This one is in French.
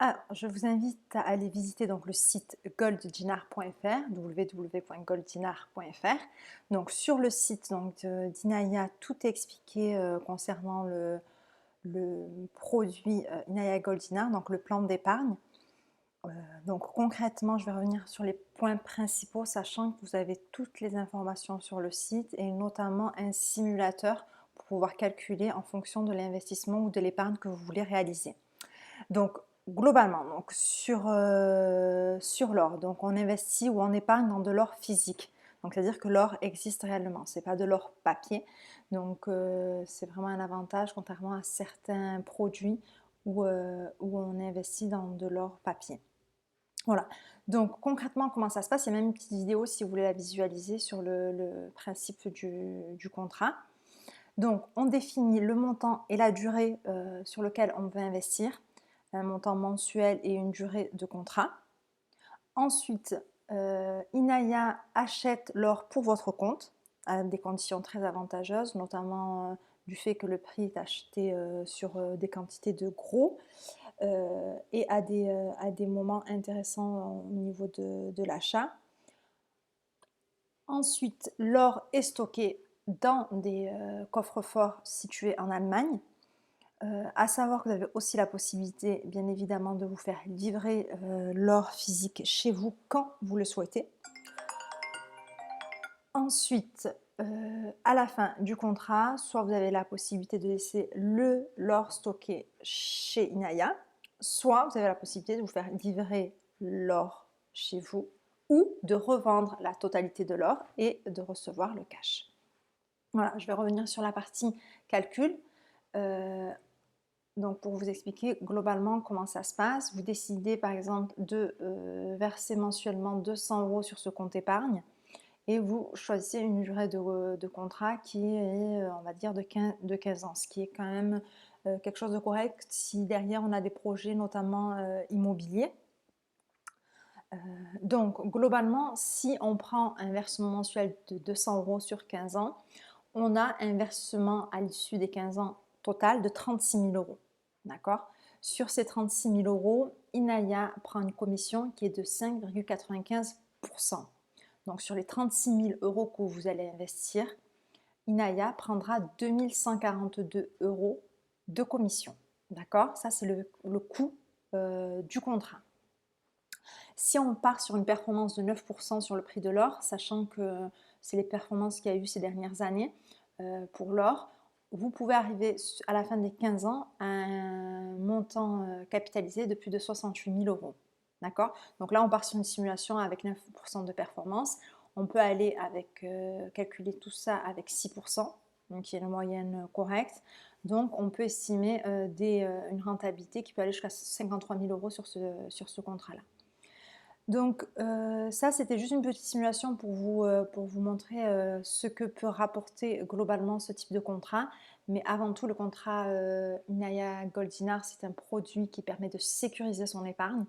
Alors, je vous invite à aller visiter donc le site golddinar.fr, www.golddinar.fr. Donc sur le site d'Inaya, tout est expliqué concernant le produit Inaya Goldinar, donc le plan d'épargne. Donc concrètement, je vais revenir sur les points principaux, sachant que vous avez toutes les informations sur le site et notamment un simulateur pour pouvoir calculer en fonction de l'investissement ou de l'épargne que vous voulez réaliser. Donc globalement, sur l'or, donc on investit ou on épargne dans de l'or physique. Donc c'est-à-dire que l'or existe réellement, c'est pas de l'or papier. Donc c'est vraiment un avantage contrairement à certains produits où on investit dans de l'or papier. Voilà, donc concrètement comment ça se passe, il y a même une petite vidéo si vous voulez la visualiser sur le principe du contrat. Donc on définit le montant et la durée sur lequel on veut investir, un montant mensuel et une durée de contrat. Ensuite, Inaya achète l'or pour votre compte à des conditions très avantageuses, notamment du fait que le prix est acheté sur des quantités de gros et à des moments intéressants au niveau de l'achat. Ensuite, l'or est stocké dans des coffres-forts situés en Allemagne. À savoir que vous avez aussi la possibilité, bien évidemment, de vous faire livrer l'or physique chez vous quand vous le souhaitez. Ensuite, à la fin du contrat, soit vous avez la possibilité de laisser l'or stocké chez Inaya, soit vous avez la possibilité de vous faire livrer l'or chez vous ou de revendre la totalité de l'or et de recevoir le cash. Voilà, je vais revenir sur la partie calcul. Donc pour vous expliquer globalement comment ça se passe, vous décidez par exemple de verser mensuellement 200 € sur ce compte épargne et vous choisissez une durée de contrat qui est, on va dire, de 15 ans, ce qui est quand même quelque chose de correct si derrière on a des projets notamment immobiliers. Donc globalement, si on prend un versement mensuel de 200 € sur 15 ans, on a un versement à l'issue des 15 ans total de 36 000 €. D'accord? Sur ces 36 000 €, Inaya prend une commission qui est de 5,95%. Donc sur les 36 000 € que vous allez investir, Inaya prendra 2 142 € de commission. D'accord? Ça, c'est le coût du contrat. Si on part sur une performance de 9% sur le prix de l'or, sachant que c'est les performances qu'il y a eu ces dernières années pour l'or, vous pouvez arriver à la fin des 15 ans à un montant capitalisé de plus de 68 000 €. D'accord? Donc là, on part sur une simulation avec 9% de performance. On peut aller avec, calculer tout ça avec 6%, donc qui est la moyenne correcte. Donc on peut estimer une rentabilité qui peut aller jusqu'à 53 000 € sur ce contrat-là. Donc ça, c'était juste une petite simulation pour vous montrer ce que peut rapporter globalement ce type de contrat. Mais avant tout, le contrat Inaya Goldinar, c'est un produit qui permet de sécuriser son épargne.